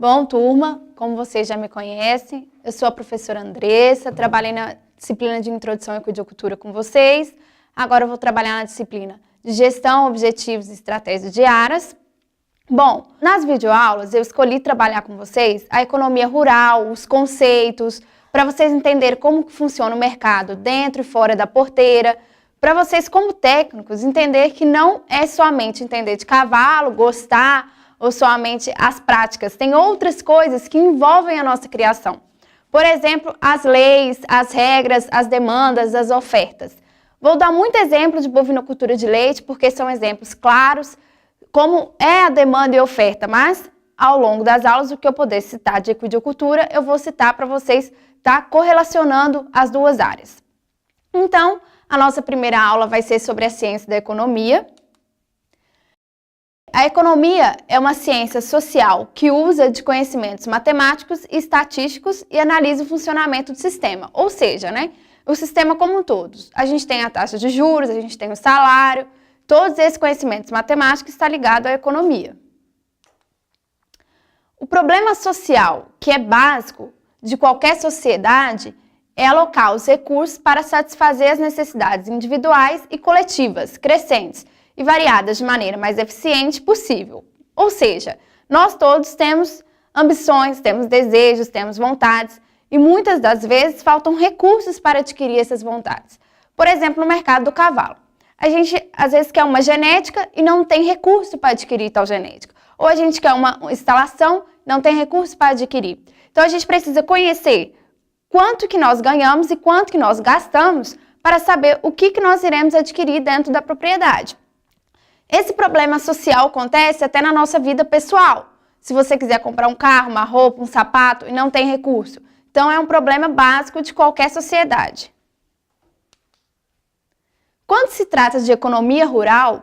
Bom, turma, como vocês já me conhecem, eu sou a professora Andressa, trabalhei na disciplina de Introdução à Equidicultura com vocês, agora eu vou trabalhar na disciplina de Gestão, Objetivos e Estratégias Diárias. Bom, nas videoaulas eu escolhi trabalhar com vocês a economia rural, os conceitos, para vocês entenderem como que funciona o mercado dentro e fora da porteira, para vocês como técnicos entender que não é somente entender de cavalo, gostar, ou somente as práticas. Tem outras coisas que envolvem a nossa criação. Por exemplo, as leis, as regras, as demandas, as ofertas. Vou dar muito exemplo de bovinocultura de leite, porque são exemplos claros, como é a demanda e oferta, mas ao longo das aulas, o que eu puder citar de equidicultura, eu vou citar para vocês estar correlacionando as duas áreas. Então, a nossa primeira aula vai ser sobre a ciência da economia. A economia é uma ciência social que usa de conhecimentos matemáticos e estatísticos e analisa o funcionamento do sistema, ou seja, o sistema como um todo. A gente tem a taxa de juros, a gente tem o salário, todos esses conhecimentos matemáticos estão ligados à economia. O problema social, que é básico de qualquer sociedade, é alocar os recursos para satisfazer as necessidades individuais e coletivas, crescentes, e variadas de maneira mais eficiente possível. Ou seja, nós todos temos ambições, temos desejos, temos vontades e muitas das vezes faltam recursos para adquirir essas vontades. Por exemplo, no mercado do cavalo. A gente às vezes quer uma genética e não tem recurso para adquirir tal genética. Ou a gente quer uma instalação e não tem recurso para adquirir. Então a gente precisa conhecer quanto que nós ganhamos e quanto que nós gastamos para saber o que nós iremos adquirir dentro da propriedade. Esse problema social acontece até na nossa vida pessoal. Se você quiser comprar um carro, uma roupa, um sapato e não tem recurso. Então, é um problema básico de qualquer sociedade. Quando se trata de economia rural,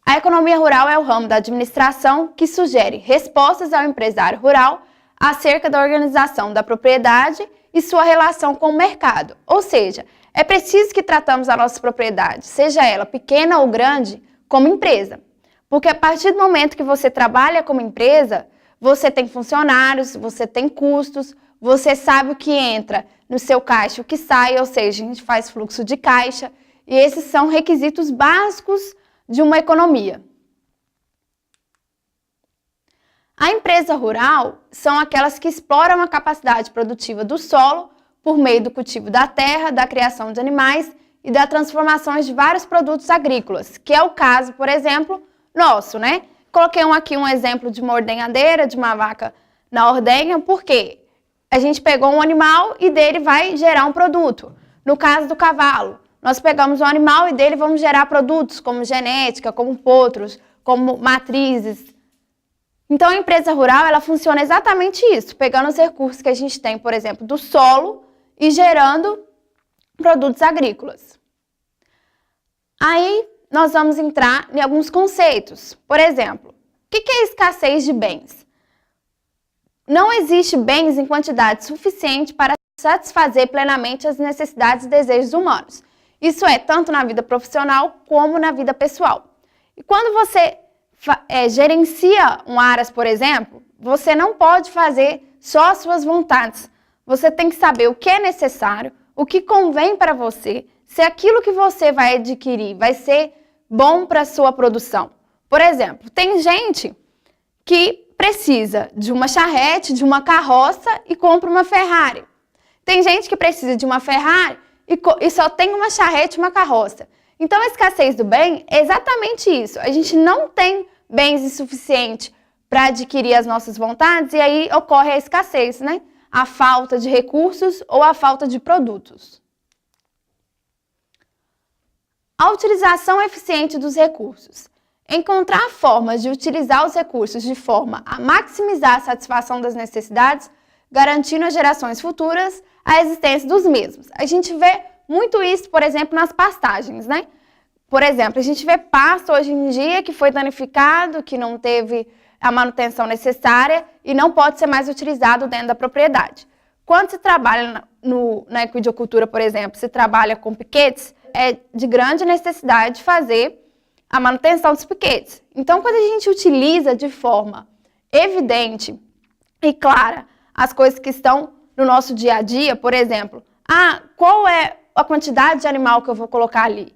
a economia rural é o ramo da administração que sugere respostas ao empresário rural acerca da organização da propriedade e sua relação com o mercado. Ou seja, é preciso que tratamos a nossa propriedade, seja ela pequena ou grande, como empresa. Porque a partir do momento que você trabalha como empresa, você tem funcionários, você tem custos, você sabe o que entra no seu caixa e o que sai, ou seja, a gente faz fluxo de caixa, e esses são requisitos básicos de uma economia. A empresa rural são aquelas que exploram a capacidade produtiva do solo por meio do cultivo da terra, da criação de animais e da transformação de vários produtos agrícolas, que é o caso, por exemplo, nosso, Coloquei aqui um exemplo de uma ordenhadeira, de uma vaca na ordenha, porque a gente pegou um animal e dele vai gerar um produto. No caso do cavalo, nós pegamos um animal e dele vamos gerar produtos como genética, como potros, como matrizes. Então, a empresa rural, ela funciona exatamente isso, pegando os recursos que a gente tem, por exemplo, do solo e gerando produtos agrícolas. Aí, nós vamos entrar em alguns conceitos. Por exemplo, o que é escassez de bens? Não existe bens em quantidade suficiente para satisfazer plenamente as necessidades e desejos humanos. Isso é tanto na vida profissional como na vida pessoal. E quando você gerencia um aras, por exemplo, você não pode fazer só as suas vontades. Você tem que saber o que é necessário, o que convém para você, se aquilo que você vai adquirir vai ser bom para a sua produção. Por exemplo, tem gente que precisa de uma charrete, de uma carroça e compra uma Ferrari. Tem gente que precisa de uma Ferrari e só tem uma charrete e uma carroça. Então, a escassez do bem é exatamente isso. A gente não tem bens insuficientes para adquirir as nossas vontades e aí ocorre a escassez, A falta de recursos ou a falta de produtos. A utilização eficiente dos recursos. Encontrar formas de utilizar os recursos de forma a maximizar a satisfação das necessidades, garantindo às gerações futuras a existência dos mesmos. A gente vê muito isso, por exemplo, nas pastagens, Por exemplo, a gente vê pasto hoje em dia que foi danificado, que não teve a manutenção necessária e não pode ser mais utilizado dentro da propriedade. Quando se trabalha na equidicultura, por exemplo, se trabalha com piquetes, é de grande necessidade de fazer a manutenção dos piquetes. Então, quando a gente utiliza de forma evidente e clara as coisas que estão no nosso dia a dia. Por exemplo, qual é a quantidade de animal que eu vou colocar ali?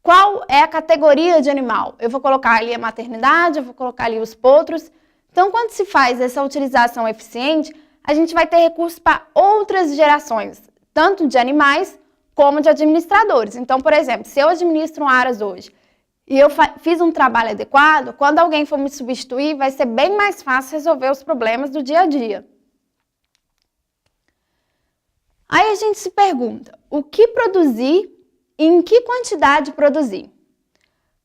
Qual é a categoria de animal? Eu vou colocar ali a maternidade, eu vou colocar ali os potros. Então, quando se faz essa utilização eficiente, a gente vai ter recursos para outras gerações, tanto de animais como de administradores. Então, por exemplo, se eu administro um aras hoje e eu fiz um trabalho adequado, quando alguém for me substituir, vai ser bem mais fácil resolver os problemas do dia a dia. Aí a gente se pergunta, o que produzir e em que quantidade produzir?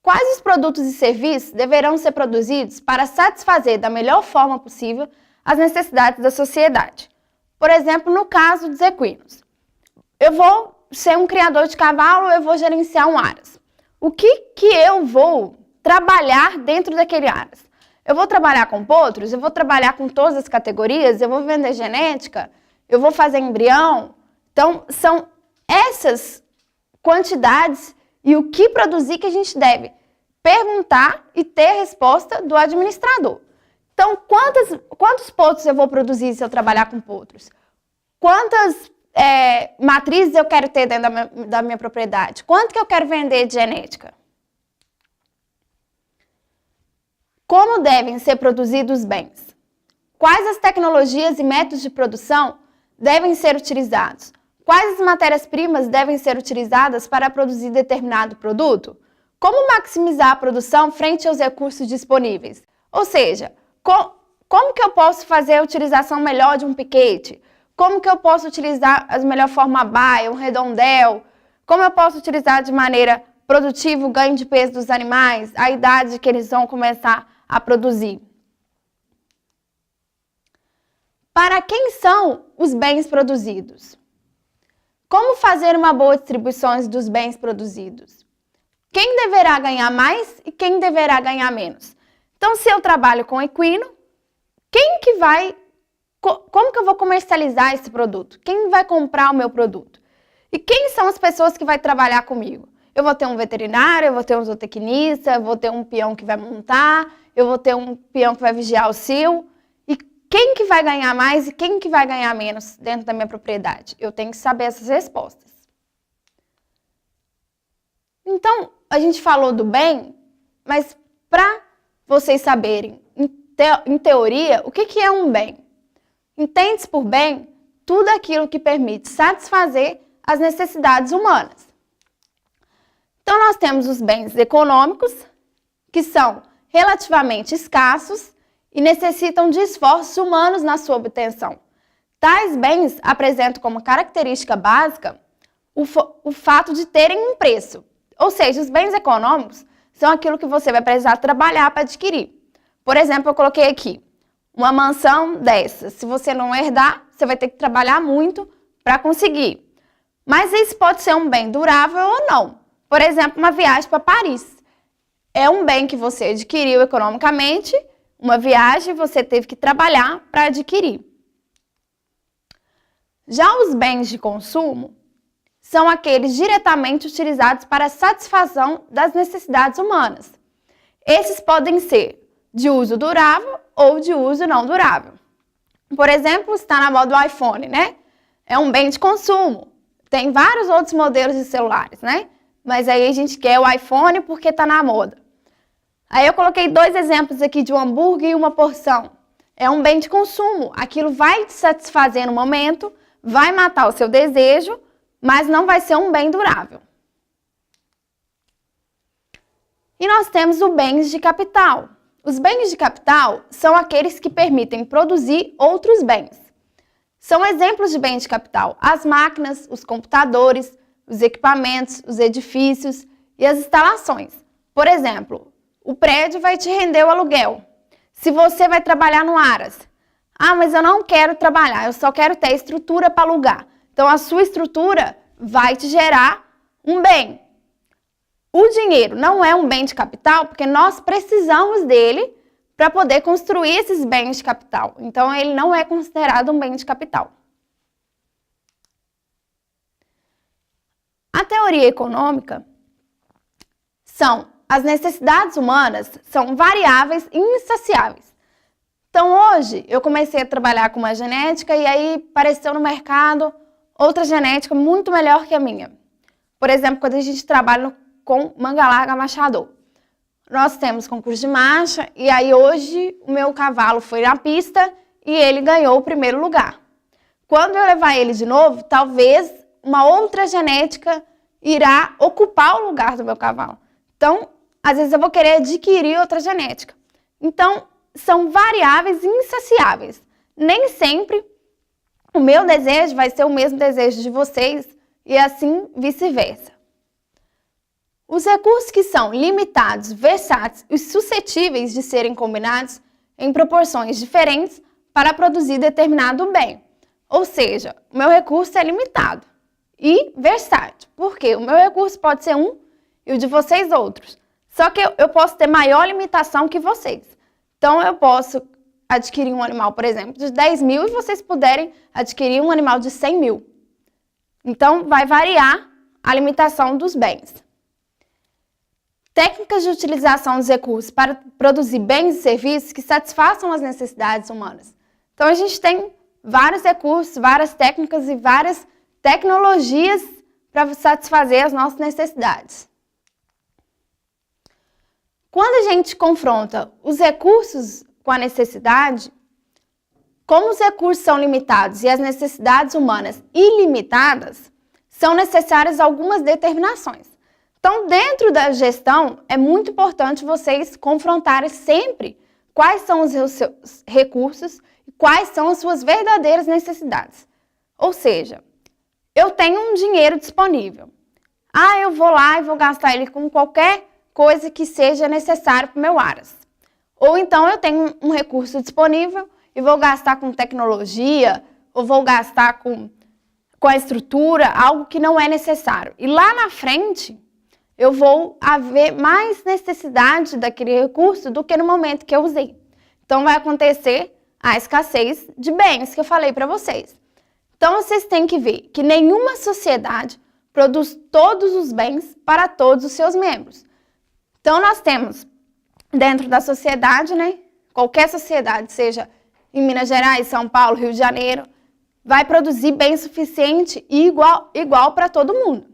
Quais os produtos e serviços deverão ser produzidos para satisfazer da melhor forma possível as necessidades da sociedade? Por exemplo, no caso dos equinos. Eu vou ser um criador de cavalo, eu vou gerenciar um aras. O que eu vou trabalhar dentro daquele aras? Eu vou trabalhar com potros, eu vou trabalhar com todas as categorias, eu vou vender genética, eu vou fazer embrião. Então, são essas quantidades e o que produzir que a gente deve perguntar e ter a resposta do administrador. Então, quantos potros eu vou produzir se eu trabalhar com potros? Quantas matrizes eu quero ter dentro da minha propriedade? Quanto que eu quero vender de genética? Como devem ser produzidos os bens? Quais as tecnologias e métodos de produção devem ser utilizados? Quais as matérias-primas devem ser utilizadas para produzir determinado produto? Como maximizar a produção frente aos recursos disponíveis? Ou seja, como que eu posso fazer a utilização melhor de um piquete? Como que eu posso utilizar a melhor forma a baia, um redondel? Como eu posso utilizar de maneira produtiva o ganho de peso dos animais, a idade que eles vão começar a produzir? Para quem são os bens produzidos? Como fazer uma boa distribuição dos bens produzidos? Quem deverá ganhar mais e quem deverá ganhar menos? Então, se eu trabalho com equino, como que eu vou comercializar esse produto? Quem vai comprar o meu produto? E quem são as pessoas que vão trabalhar comigo? Eu vou ter um veterinário, eu vou ter um zootecnista, eu vou ter um peão que vai montar, eu vou ter um peão que vai vigiar o cio. E quem que vai ganhar mais e quem que vai ganhar menos dentro da minha propriedade? Eu tenho que saber essas respostas. Então, a gente falou do bem, mas para vocês saberem, em teoria, o que é um bem? Entende-se por bem tudo aquilo que permite satisfazer as necessidades humanas. Então, nós temos os bens econômicos, que são relativamente escassos e necessitam de esforços humanos na sua obtenção. Tais bens apresentam como característica básica o fato de terem um preço. Ou seja, os bens econômicos são aquilo que você vai precisar trabalhar para adquirir. Por exemplo, eu coloquei aqui uma mansão dessa. Se você não herdar, você vai ter que trabalhar muito para conseguir. Mas isso pode ser um bem durável ou não. Por exemplo, uma viagem para Paris. É um bem que você adquiriu economicamente, uma viagem você teve que trabalhar para adquirir. Já os bens de consumo são aqueles diretamente utilizados para a satisfação das necessidades humanas. Esses podem ser de uso durável ou de uso não durável. Por exemplo, está na moda o iPhone, né? É um bem de consumo. Tem vários outros modelos de celulares, né? Mas aí a gente quer o iPhone porque está na moda. Aí eu coloquei 2 exemplos aqui de um hambúrguer e uma porção. É um bem de consumo. Aquilo vai te satisfazer no momento, vai matar o seu desejo, mas não vai ser um bem durável. E nós temos os bens de capital. Os bens de capital são aqueles que permitem produzir outros bens. São exemplos de bens de capital: as máquinas, os computadores, os equipamentos, os edifícios e as instalações. Por exemplo, o prédio vai te render o aluguel. Se você vai trabalhar no aras, mas eu não quero trabalhar, eu só quero ter estrutura para alugar. Então, a sua estrutura vai te gerar um bem. O dinheiro não é um bem de capital porque nós precisamos dele para poder construir esses bens de capital. Então, ele não é considerado um bem de capital. A teoria econômica as necessidades humanas são variáveis e insaciáveis. Então, hoje, eu comecei a trabalhar com uma genética e aí apareceu no mercado outra genética muito melhor que a minha. Por exemplo, quando a gente trabalha com manga larga machador. Nós temos concurso de marcha e aí hoje o meu cavalo foi na pista e ele ganhou o primeiro lugar. Quando eu levar ele de novo, talvez uma outra genética irá ocupar o lugar do meu cavalo. Então, às vezes eu vou querer adquirir outra genética. Então, são variáveis insaciáveis. Nem sempre o meu desejo vai ser o mesmo desejo de vocês e assim vice-versa. Os recursos que são limitados, versáteis e suscetíveis de serem combinados em proporções diferentes para produzir determinado bem. Ou seja, o meu recurso é limitado e versátil. Por quê? O meu recurso pode ser um e o de vocês outros. Só que eu posso ter maior limitação que vocês. Então, eu posso adquirir um animal, por exemplo, de 10 mil e vocês puderem adquirir um animal de 100 mil. Então, vai variar a limitação dos bens. Técnicas de utilização dos recursos para produzir bens e serviços que satisfaçam as necessidades humanas. Então, a gente tem vários recursos, várias técnicas e várias tecnologias para satisfazer as nossas necessidades. Quando a gente confronta os recursos com a necessidade, como os recursos são limitados e as necessidades humanas ilimitadas, são necessárias algumas determinações. Então, dentro da gestão, é muito importante vocês confrontarem sempre quais são os seus recursos e quais são as suas verdadeiras necessidades. Ou seja, eu tenho um dinheiro disponível. Eu vou lá e vou gastar ele com qualquer coisa que seja necessário para o meu aras. Ou então eu tenho um recurso disponível e vou gastar com tecnologia, ou vou gastar com a estrutura, algo que não é necessário. E lá na frente, eu vou haver mais necessidade daquele recurso do que no momento que eu usei. Então, vai acontecer a escassez de bens que eu falei para vocês. Então, vocês têm que ver que nenhuma sociedade produz todos os bens para todos os seus membros. Então, nós temos dentro da sociedade, qualquer sociedade, seja em Minas Gerais, São Paulo, Rio de Janeiro, vai produzir bem suficiente e igual para todo mundo.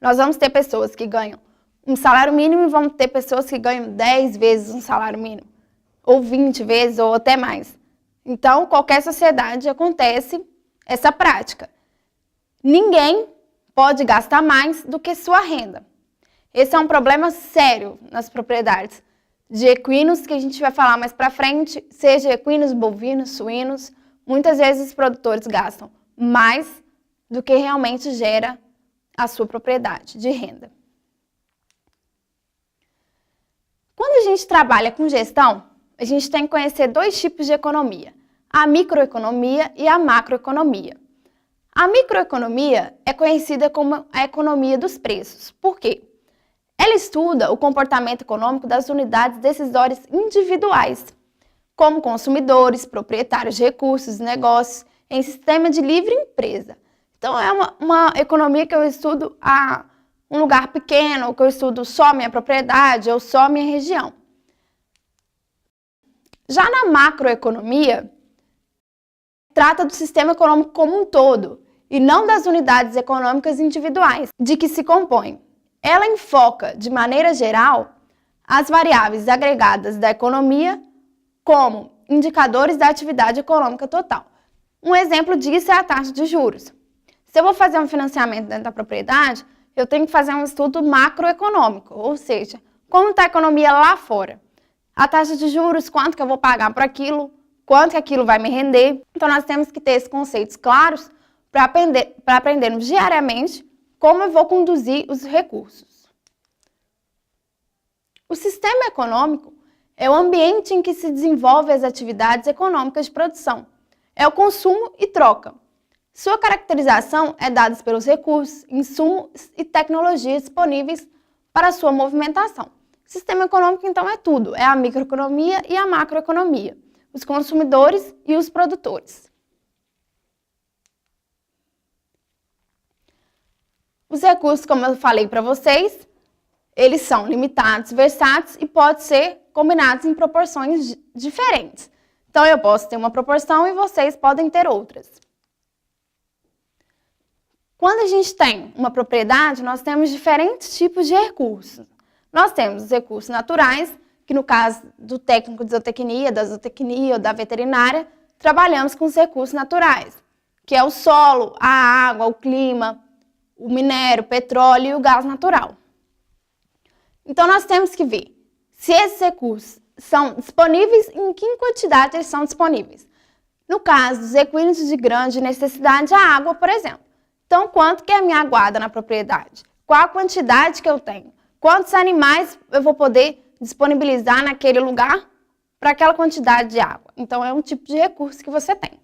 Nós vamos ter pessoas que ganham um salário mínimo e vamos ter pessoas que ganham 10 vezes um salário mínimo, ou 20 vezes, ou até mais. Então, qualquer sociedade acontece essa prática. Ninguém pode gastar mais do que sua renda. Esse é um problema sério nas propriedades de equinos, que a gente vai falar mais para frente, seja equinos, bovinos, suínos. Muitas vezes os produtores gastam mais do que realmente gera a sua propriedade de renda. Quando a gente trabalha com gestão, a gente tem que conhecer dois tipos de economia, a microeconomia e a macroeconomia. A microeconomia é conhecida como a economia dos preços. Por quê? Ela estuda o comportamento econômico das unidades decisórias individuais, como consumidores, proprietários de recursos, negócios, em sistema de livre empresa. Então, é uma economia que eu estudo a um lugar pequeno, que eu estudo só minha propriedade ou só minha região. Já na macroeconomia, trata do sistema econômico como um todo e não das unidades econômicas individuais de que se compõe. Ela enfoca, de maneira geral, as variáveis agregadas da economia como indicadores da atividade econômica total. Um exemplo disso é a taxa de juros. Se eu vou fazer um financiamento dentro da propriedade, eu tenho que fazer um estudo macroeconômico, ou seja, como está a economia lá fora. A taxa de juros, quanto que eu vou pagar por aquilo, quanto que aquilo vai me render. Então, nós temos que ter esses conceitos claros para aprendermos diariamente como eu vou conduzir os recursos. O sistema econômico é o ambiente em que se desenvolvem as atividades econômicas de produção. É o consumo e troca. Sua caracterização é dada pelos recursos, insumos e tecnologias disponíveis para a sua movimentação. O sistema econômico, então, é tudo. É a microeconomia e a macroeconomia. Os consumidores e os produtores. Os recursos, como eu falei para vocês, eles são limitados, versáteis e podem ser combinados em proporções diferentes. Então, eu posso ter uma proporção e vocês podem ter outras. Quando a gente tem uma propriedade, nós temos diferentes tipos de recursos. Nós temos os recursos naturais, que no caso do técnico de zootecnia, da zootecnia ou da veterinária, trabalhamos com os recursos naturais, que é o solo, a água, o clima, o minério, o petróleo e o gás natural. Então, nós temos que ver se esses recursos são disponíveis e em que quantidade eles são disponíveis. No caso dos equinos de grande necessidade, a água, por exemplo. Então, quanto que é a minha guarda na propriedade? Qual a quantidade que eu tenho? Quantos animais eu vou poder disponibilizar naquele lugar para aquela quantidade de água? Então, é um tipo de recurso que você tem.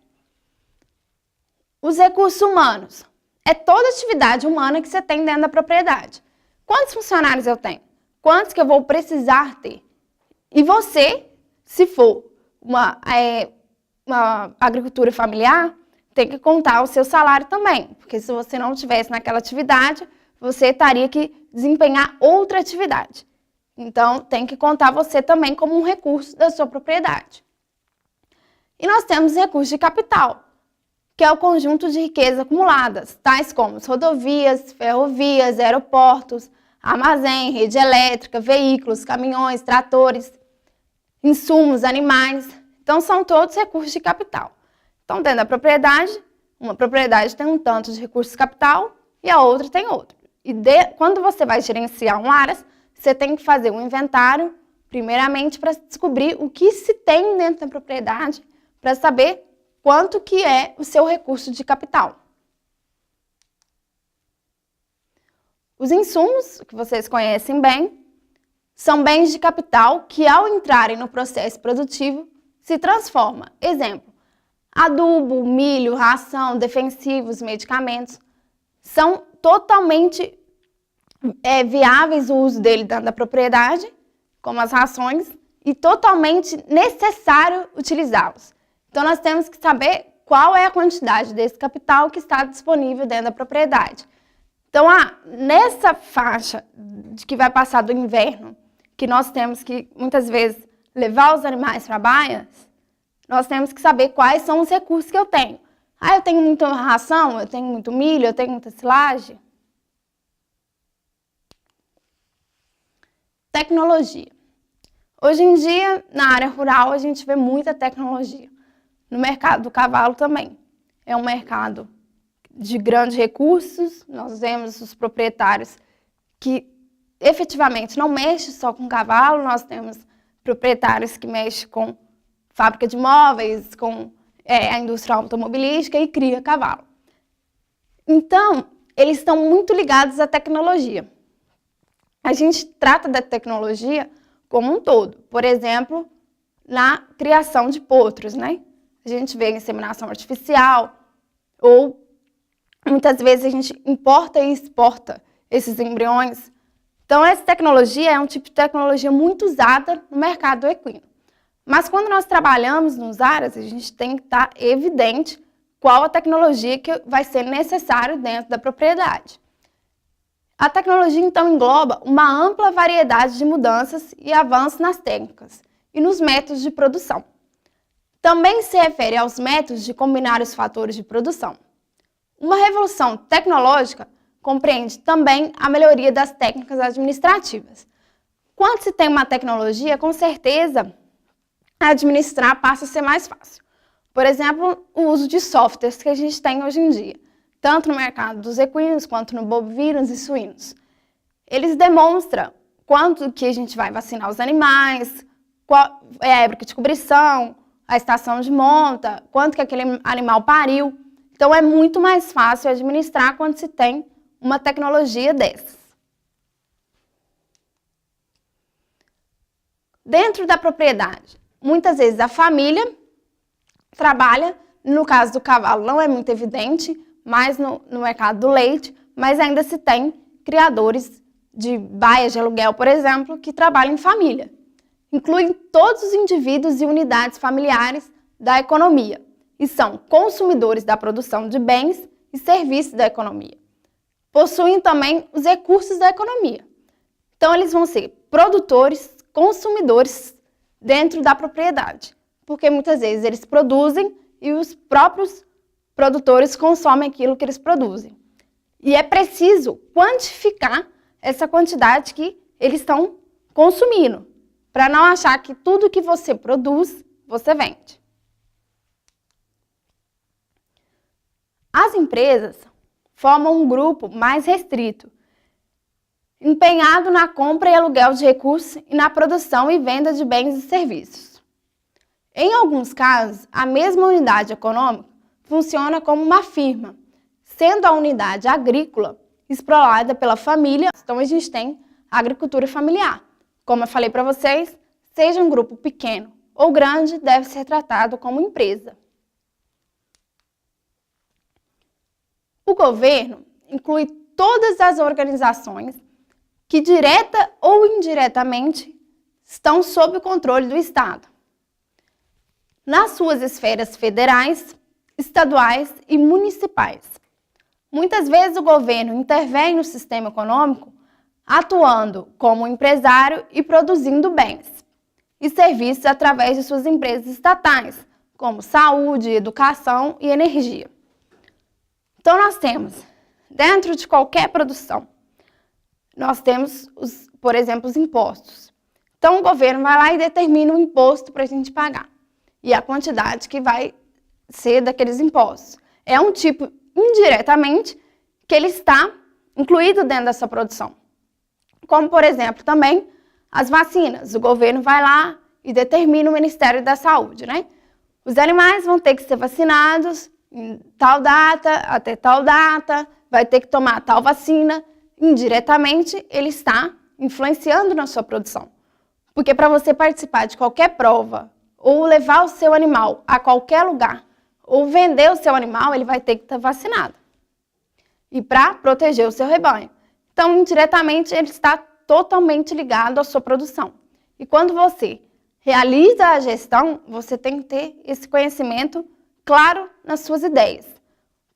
Os recursos humanos. É toda atividade humana que você tem dentro da propriedade. Quantos funcionários eu tenho? Quantos que eu vou precisar ter? E você, se for uma agricultura familiar, tem que contar o seu salário também, porque se você não estivesse naquela atividade, você teria que desempenhar outra atividade. Então, tem que contar você também como um recurso da sua propriedade. E nós temos recursos de capital, que é o conjunto de riquezas acumuladas, tais como rodovias, ferrovias, aeroportos, armazém, rede elétrica, veículos, caminhões, tratores, insumos, animais. Então, são todos recursos de capital. Então, dentro da propriedade, uma propriedade tem um tanto de recursos de capital e a outra tem outro. E quando você vai gerenciar um ARAS, você tem que fazer um inventário, primeiramente, para descobrir o que se tem dentro da propriedade, para saber quanto que é o seu recurso de capital. Os insumos, que vocês conhecem bem, são bens de capital que, ao entrarem no processo produtivo, se transforma. Exemplo, adubo, milho, ração, defensivos, medicamentos, são totalmente viáveis o uso dele dentro da propriedade, como as rações, e totalmente necessário utilizá-los. Então, nós temos que saber qual é a quantidade desse capital que está disponível dentro da propriedade. Então, nessa faixa de que vai passar do inverno, que nós temos que, muitas vezes, levar os animais para baias, nós temos que saber quais são os recursos que eu tenho. Eu tenho muita ração, eu tenho muito milho, eu tenho muita silagem. Tecnologia. Hoje em dia, na área rural, a gente vê muita tecnologia. No mercado do cavalo também. É um mercado de grandes recursos. Nós vemos os proprietários que efetivamente não mexem só com cavalo. Nós temos proprietários que mexem com fábrica de móveis, com a indústria automobilística e cria cavalo. Então, eles estão muito ligados à tecnologia. A gente trata da tecnologia como um todo. Por exemplo, na criação de potros, né? A gente vê inseminação artificial ou muitas vezes a gente importa e exporta esses embriões. Então, essa tecnologia é um tipo de tecnologia muito usada no mercado equino. Mas quando nós trabalhamos nos ARAS, a gente tem que estar evidente qual a tecnologia que vai ser necessária dentro da propriedade. A tecnologia, então, engloba uma ampla variedade de mudanças e avanços nas técnicas e nos métodos de produção. Também se refere aos métodos de combinar os fatores de produção. Uma revolução tecnológica compreende também a melhoria das técnicas administrativas. Quando se tem uma tecnologia, com certeza, administrar passa a ser mais fácil. Por exemplo, o uso de softwares que a gente tem hoje em dia, tanto no mercado dos equinos quanto no bovinos e suínos. Eles demonstram quanto que a gente vai vacinar os animais, qual é a época de cobrição, a estação de monta, quanto que aquele animal pariu. Então, é muito mais fácil administrar quando se tem uma tecnologia dessas. Dentro da propriedade, muitas vezes a família trabalha, no caso do cavalo não é muito evidente, mais no mercado do leite, mas ainda se tem criadores de baias de aluguel, por exemplo, que trabalham em família. Incluem todos os indivíduos e unidades familiares da economia e são consumidores da produção de bens e serviços da economia. Possuem também os recursos da economia. Então, eles vão ser produtores, consumidores dentro da propriedade. porque muitas vezes eles produzem e os próprios produtores consomem aquilo que eles produzem. E é preciso quantificar essa quantidade que eles estão consumindo, para não achar que tudo que você produz, você vende. As empresas formam um grupo mais restrito, empenhado na compra e aluguel de recursos e na produção e venda de bens e serviços. Em alguns casos, a mesma unidade econômica funciona como uma firma, sendo a unidade agrícola explorada pela família. Então, a gente tem a agricultura familiar. Como eu falei para vocês, seja um grupo pequeno ou grande, deve ser tratado como empresa. O governo inclui todas as organizações que, direta ou indiretamente, estão sob o controle do Estado, nas suas esferas federais, estaduais e municipais. Muitas vezes o governo intervém no sistema econômico, atuando como empresário e produzindo bens e serviços através de suas empresas estatais, como saúde, educação e energia. Então, nós temos, dentro de qualquer produção, nós temos, por exemplo, os impostos. Então, o governo vai lá e determina o imposto para a gente pagar e a quantidade que vai ser daqueles impostos. É um tipo, indiretamente, que ele está incluído dentro dessa produção. Como, por exemplo, também as vacinas. O governo vai lá e determina o Ministério da Saúde, né? Os animais vão ter que ser vacinados em tal data, até tal data, vai ter que tomar tal vacina. Indiretamente, ele está influenciando na sua produção. Porque para você participar de qualquer prova, ou levar o seu animal a qualquer lugar, ou vender o seu animal, ele vai ter que estar vacinado. E para proteger o seu rebanho. Então, indiretamente, ele está totalmente ligado à sua produção. E quando você realiza a gestão, você tem que ter esse conhecimento claro nas suas ideias.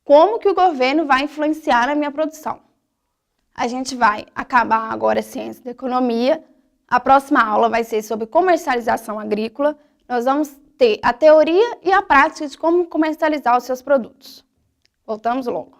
Como que o governo vai influenciar na minha produção? A gente vai acabar agora a ciência da economia. A próxima aula vai ser sobre comercialização agrícola. Nós vamos ter a teoria e a prática de como comercializar os seus produtos. Voltamos logo.